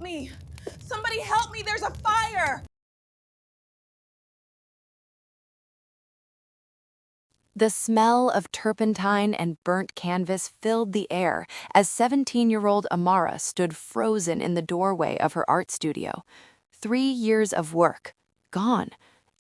help me! Somebody help me! There's a fire! The smell of turpentine and burnt canvas filled the air as 17-year-old Amara stood frozen in the doorway of her art studio. 3 years of work, gone.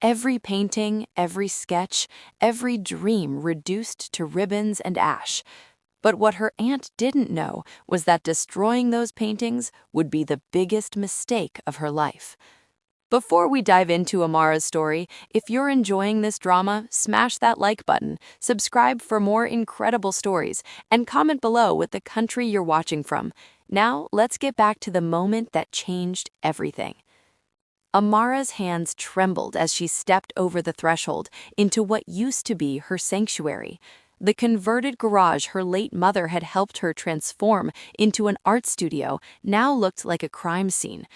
Every painting, every sketch, every dream reduced to ribbons and ash. But what her aunt didn't know was that destroying those paintings would be the biggest mistake of her life. Before we dive into Amara's story, if you're enjoying this drama, smash that like button, subscribe for more incredible stories, and comment below with the country you're watching from. Now, let's get back to the moment that changed everything. Amara's hands trembled as she stepped over the threshold into what used to be her sanctuary. The converted garage her late mother had helped her transform into an art studio now looked like a crime scene.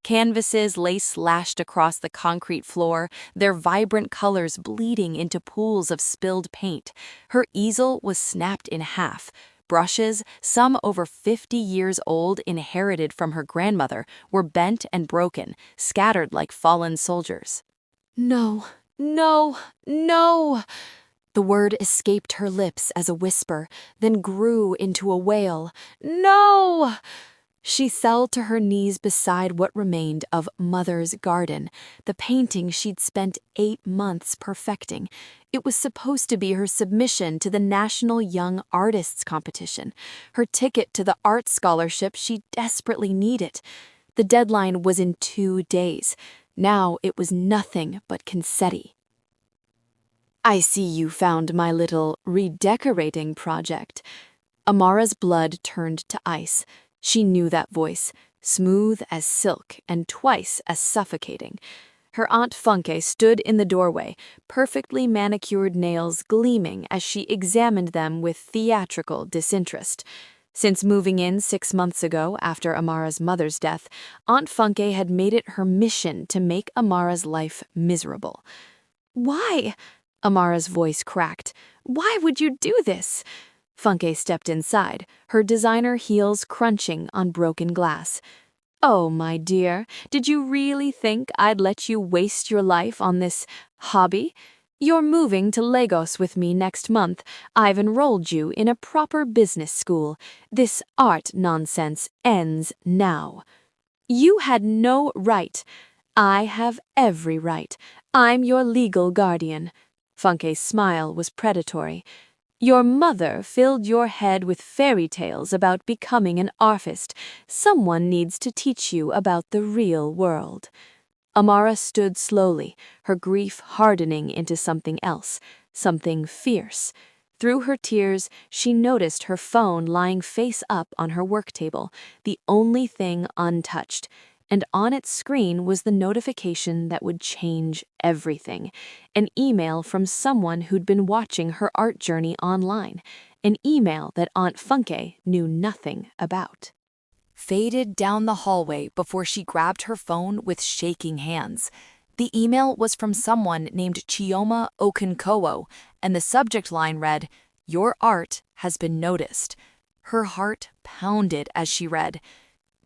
Canvases lay slashed across the concrete floor, their vibrant colors bleeding into pools of spilled paint. Her easel was snapped in half. Brushes, some over 50 years old, inherited from her grandmother, were bent and broken, scattered like fallen soldiers. "No, no, no!" The word escaped her lips as a whisper, then grew into a wail. "No!" She fell to her knees beside what remained of Mother's Garden, the painting she'd spent 8 months perfecting. It was supposed to be her submission to the National Young Artists Competition, her ticket to the art scholarship she desperately needed. The deadline was in 2 days. Now it was nothing but confetti. "I see you found my little redecorating project." Amara's blood turned to ice. She knew that voice, smooth as silk and twice as suffocating. Her Aunt Funke stood in the doorway, perfectly manicured nails gleaming as she examined them with theatrical disinterest. Since moving in 6 months ago after Amara's mother's death, Aunt Funke had made it her mission to make Amara's life miserable. "Why?" Amara's voice cracked. "Why would you do this?" Funke stepped inside, her designer heels crunching on broken glass. "Oh, my dear, did you really think I'd let you waste your life on this hobby? You're moving to Lagos with me next month. I've enrolled you in a proper business school. This art nonsense ends now." "You had no right." "I have every right. I'm your legal guardian." Funke's smile was predatory. "Your mother filled your head with fairy tales about becoming an artist. Someone needs to teach you about the real world." Amara stood slowly, her grief hardening into something else, something fierce. Through her tears, she noticed her phone lying face up on her work table, the only thing untouched. And on its screen was the notification that would change everything. An email from someone who'd been watching her art journey online. An email that Aunt Funke knew nothing about. Faded down the hallway before she grabbed her phone with shaking hands. The email was from someone named Chioma Okunkowo, and the subject line read, "Your art has been noticed." Her heart pounded as she read,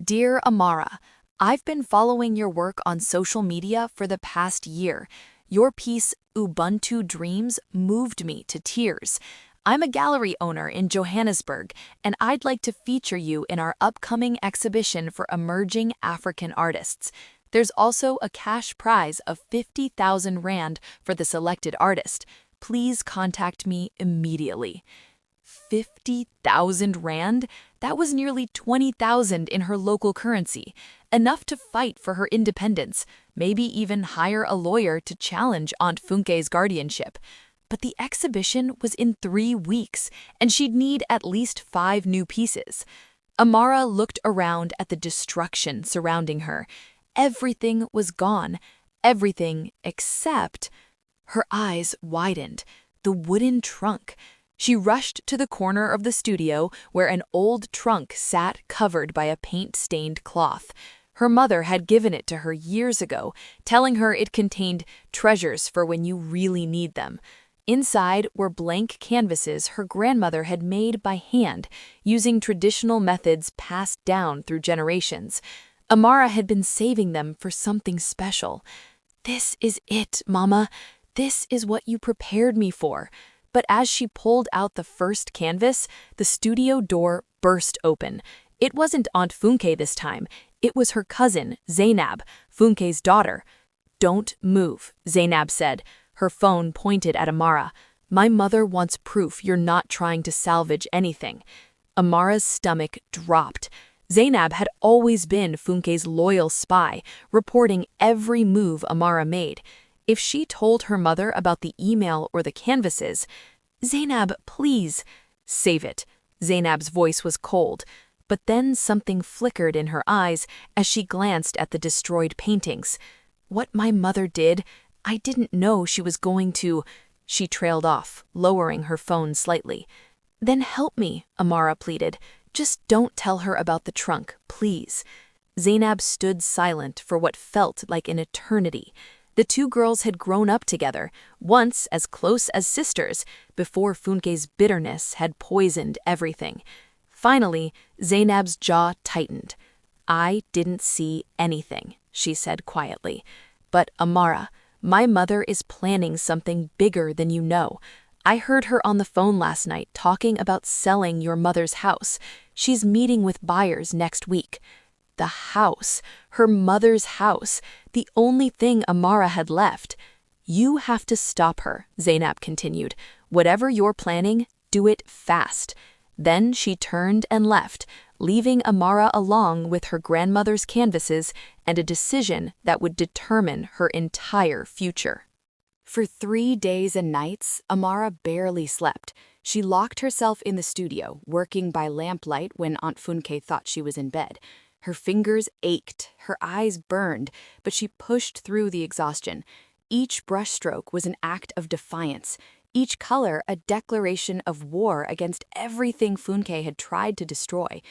"Dear Amara, I've been following your work on social media for the past year. Your piece, Ubuntu Dreams, moved me to tears. I'm a gallery owner in Johannesburg, and I'd like to feature you in our upcoming exhibition for emerging African artists. There's also a cash prize of 50,000 Rand for the selected artist. Please contact me immediately." 50,000 Rand? That was nearly 20,000 in her local currency, enough to fight for her independence, maybe even hire a lawyer to challenge Aunt Funke's guardianship. But the exhibition was in 3 weeks, and she'd need at least 5 new pieces. Amara looked around at the destruction surrounding her. Everything was gone, everything except... Her eyes widened. The wooden trunk. She rushed to the corner of the studio where an old trunk sat covered by a paint-stained cloth. Her mother had given it to her years ago, telling her it contained treasures for when you really need them. Inside were blank canvases her grandmother had made by hand, using traditional methods passed down through generations. Amara had been saving them for something special. "This is it, Mama. This is what you prepared me for." But as she pulled out the first canvas, the studio door burst open. It wasn't Aunt Funke this time. It was her cousin, Zainab, Funke's daughter. "Don't move," Zainab said, her phone pointed at Amara. "My mother wants proof you're not trying to salvage anything." Amara's stomach dropped. Zainab had always been Funke's loyal spy, reporting every move Amara made. If she told her mother about the email or the canvases, "Zainab, please." "Save it." Zainab's voice was cold, but then something flickered in her eyes as she glanced at the destroyed paintings. "What my mother did, I didn't know she was going to." She trailed off, lowering her phone slightly. "Then help me," Amara pleaded. "Just don't tell her about the trunk, please." Zainab stood silent for what felt like an eternity. The two girls had grown up together, once as close as sisters, before Funke's bitterness had poisoned everything. Finally, Zainab's jaw tightened. "I didn't see anything," she said quietly. "But Amara, my mother is planning something bigger than you know. I heard her on the phone last night talking about selling your mother's house. She's meeting with buyers next week." The house, her mother's house, the only thing Amara had left. "You have to stop her," Zainab continued. "Whatever you're planning, do it fast." Then she turned and left, leaving Amara along with her grandmother's canvases and a decision that would determine her entire future. For 3 days and nights, Amara barely slept. She locked herself in the studio, working by lamplight when Aunt Funke thought she was in bed. Her fingers ached, her eyes burned, but she pushed through the exhaustion. Each brushstroke was an act of defiance, each color a declaration of war against everything Funke had tried to destroy.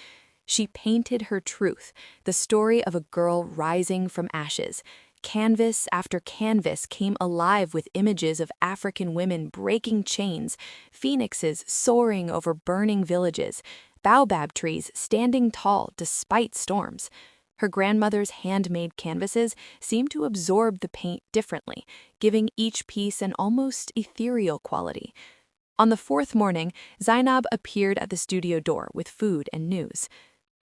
She painted her truth, the story of a girl rising from ashes. Canvas after canvas came alive with images of African women breaking chains, phoenixes soaring over burning villages, baobab trees standing tall despite storms. Her grandmother's handmade canvases seemed to absorb the paint differently, giving each piece an almost ethereal quality. On the fourth morning, Zainab appeared at the studio door with food and news.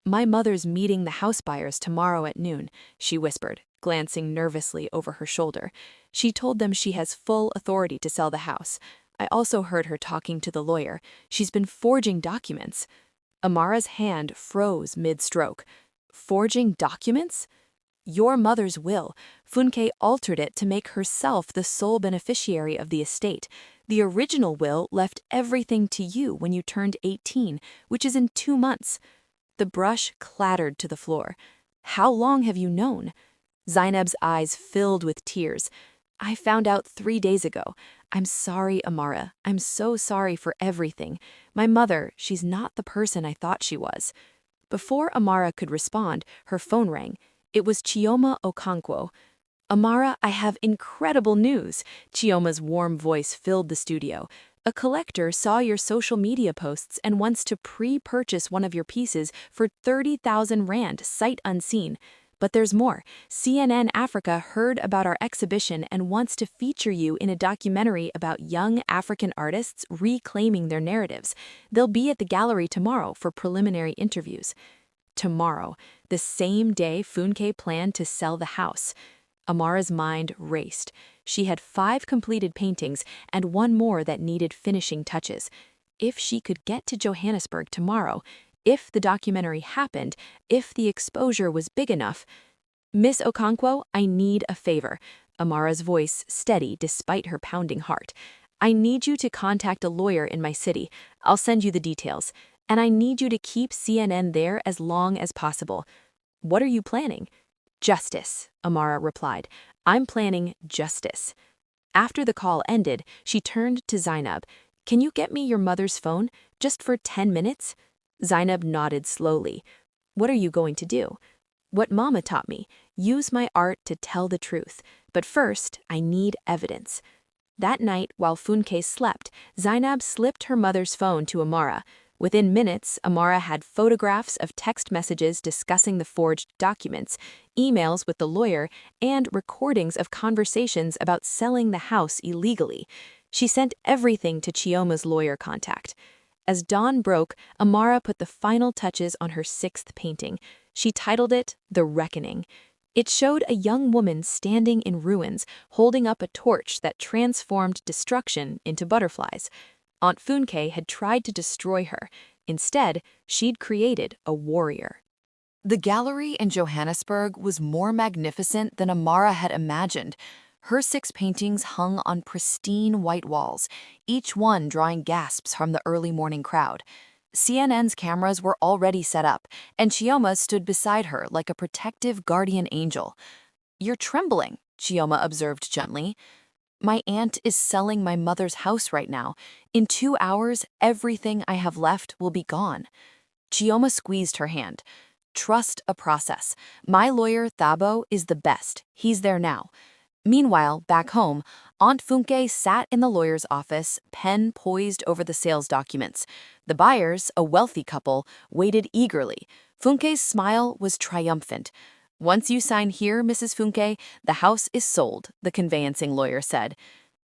"My mother's meeting the house buyers tomorrow at noon," she whispered, glancing nervously over her shoulder. "She told them she has full authority to sell the house. I also heard her talking to the lawyer. She's been forging documents." Amara's hand froze mid-stroke. "Forging documents?" "Your mother's will. Funke altered it to make herself the sole beneficiary of the estate. The original will left everything to you when you turned 18, which is in 2 months. The brush clattered to the floor. "How long have you known?" Zainab's eyes filled with tears. "I found out 3 days ago. I'm sorry, Amara. I'm so sorry for everything. My mother, she's not the person I thought she was." Before Amara could respond, her phone rang. It was Chioma Okonkwo. "Amara, I have incredible news." Chioma's warm voice filled the studio. "A collector saw your social media posts and wants to pre-purchase one of your pieces for 30,000 rand, sight unseen. But there's more. CNN Africa heard about our exhibition and wants to feature you in a documentary about young African artists reclaiming their narratives. They'll be at the gallery tomorrow for preliminary interviews." Tomorrow, the same day Funke planned to sell the house. Amara's mind raced. She had 5 completed paintings and 1 more that needed finishing touches. If she could get to Johannesburg tomorrow, if the documentary happened, if the exposure was big enough. "Miss Okonkwo, I need a favor." Amara's voice steady despite her pounding heart. "I need you to contact a lawyer in my city. I'll send you the details. And I need you to keep CNN there as long as possible." "What are you planning?" "Justice," Amara replied. "I'm planning justice." After the call ended, she turned to Zainab. "Can you get me your mother's phone, just for 10 minutes? Zainab nodded slowly. "What are you going to do?" "What Mama taught me. Use my art to tell the truth. But first, I need evidence." That night, while Funke slept, Zainab slipped her mother's phone to Amara. Within minutes, Amara had photographs of text messages discussing the forged documents, emails with the lawyer, and recordings of conversations about selling the house illegally. She sent everything to Chioma's lawyer contact. As dawn broke, Amara put the final touches on her sixth painting. She titled it The Reckoning. It showed a young woman standing in ruins, holding up a torch that transformed destruction into butterflies. Aunt Funke had tried to destroy her. Instead, she'd created a warrior. The gallery in Johannesburg was more magnificent than Amara had imagined. Her 6 paintings hung on pristine white walls, each one drawing gasps from the early morning crowd. CNN's cameras were already set up, and Chioma stood beside her like a protective guardian angel. "You're trembling," Chioma observed gently. "My aunt is selling my mother's house right now. In 2 hours, everything I have left will be gone." Chioma squeezed her hand. "Trust a process. My lawyer, Thabo, is the best. He's there now." Meanwhile, back home, Aunt Funke sat in the lawyer's office, pen poised over the sales documents. The buyers, a wealthy couple, waited eagerly. Funke's smile was triumphant. "Once you sign here, Mrs. Funke, the house is sold," the conveyancing lawyer said.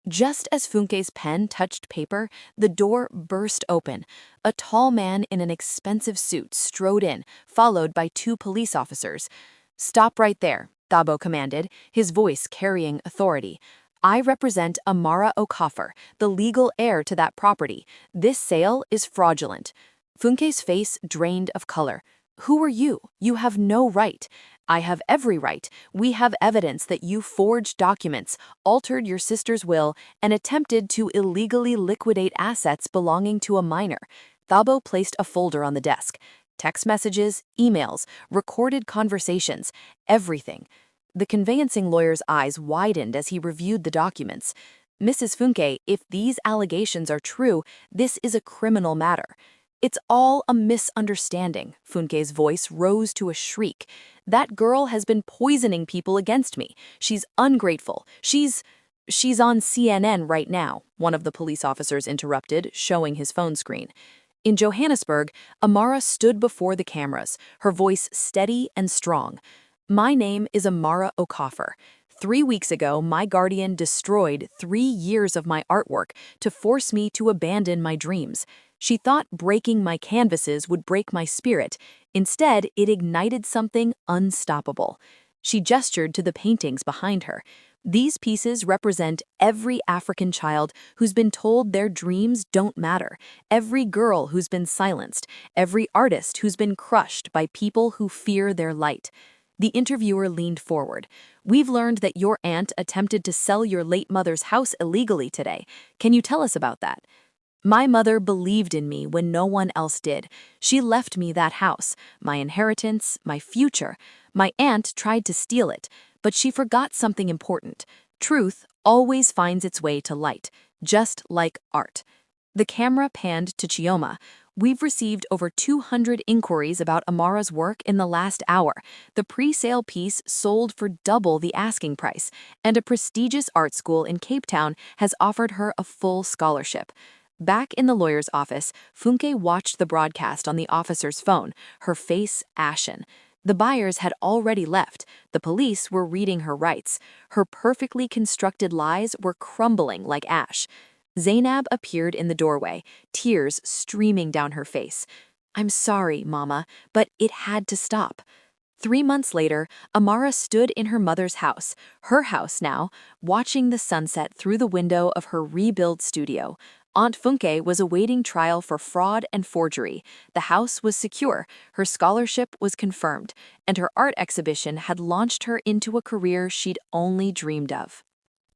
Just as Funke's pen touched paper, the door burst open. A tall man in an expensive suit strode in, followed by 2 police officers. "Stop right there," Thabo commanded, his voice carrying authority. "I represent Amara Okafor, the legal heir to that property. This sale is fraudulent." Funke's face drained of color. "Who are you? You have no right." "I have every right. We have evidence that you forged documents, altered your sister's will, and attempted to illegally liquidate assets belonging to a minor." Thabo placed a folder on the desk. Text messages, emails, recorded conversations, everything. The conveyancing lawyer's eyes widened as he reviewed the documents. "Mrs. Funke, if these allegations are true, this is a criminal matter." "It's all a misunderstanding." Funke's voice rose to a shriek. "That girl has been poisoning people against me. She's ungrateful. She's on CNN right now," one of the police officers interrupted, showing his phone screen. In Johannesburg, Amara stood before the cameras, her voice steady and strong. "My name is Amara Okafor. 3 weeks ago, my guardian destroyed 3 years of my artwork to force me to abandon my dreams. She thought breaking my canvases would break my spirit. Instead, it ignited something unstoppable." She gestured to the paintings behind her. "These pieces represent every African child who's been told their dreams don't matter, every girl who's been silenced, every artist who's been crushed by people who fear their light." The interviewer leaned forward. "We've learned that your aunt attempted to sell your late mother's house illegally today. Can you tell us about that?" "My mother believed in me when no one else did. She left me that house, my inheritance, my future. My aunt tried to steal it, but she forgot something important. Truth always finds its way to light, just like art." The camera panned to Chioma. "We've received over 200 inquiries about Amara's work in the last hour. The pre-sale piece sold for double the asking price, and a prestigious art school in Cape Town has offered her a full scholarship." Back in the lawyer's office, Funke watched the broadcast on the officer's phone, her face ashen. The buyers had already left. The police were reading her rights. Her perfectly constructed lies were crumbling like ash. Zainab appeared in the doorway, tears streaming down her face. "I'm sorry, Mama, but it had to stop." 3 months later, Amara stood in her mother's house, her house now, watching the sunset through the window of her rebuilt studio. Aunt Funke was awaiting trial for fraud and forgery. The house was secure, her scholarship was confirmed, and her art exhibition had launched her into a career she'd only dreamed of.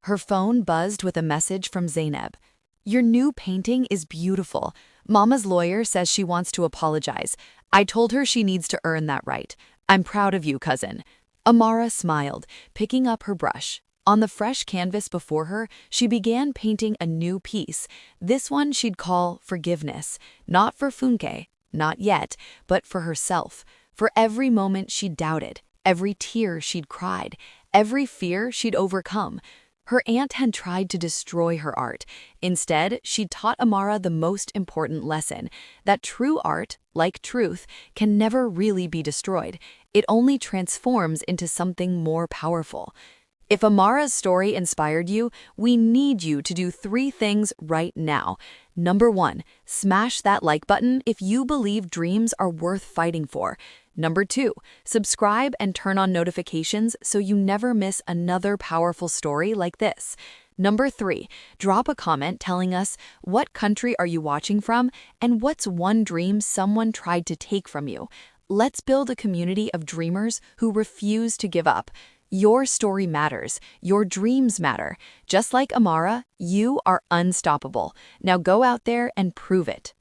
Her phone buzzed with a message from Zainab. "Your new painting is beautiful. Mama's lawyer says she wants to apologize. I told her she needs to earn that right. I'm proud of you, cousin." Amara smiled, picking up her brush. On the fresh canvas before her, she began painting a new piece. This one she'd call Forgiveness, not for Funke, not yet, but for herself, for every moment she'd doubted, every tear she'd cried, every fear she'd overcome. Her aunt had tried to destroy her art. Instead, she taught Amara the most important lesson, that true art, like truth, can never really be destroyed. It only transforms into something more powerful. If Amara's story inspired you, we need you to do 3 things right now. Number 1, smash that like button if you believe dreams are worth fighting for. Number 2, subscribe and turn on notifications so you never miss another powerful story like this. Number 3, drop a comment telling us what country are you watching from and what's one dream someone tried to take from you. Let's build a community of dreamers who refuse to give up. Your story matters. Your dreams matter. Just like Amara, you are unstoppable. Now go out there and prove it.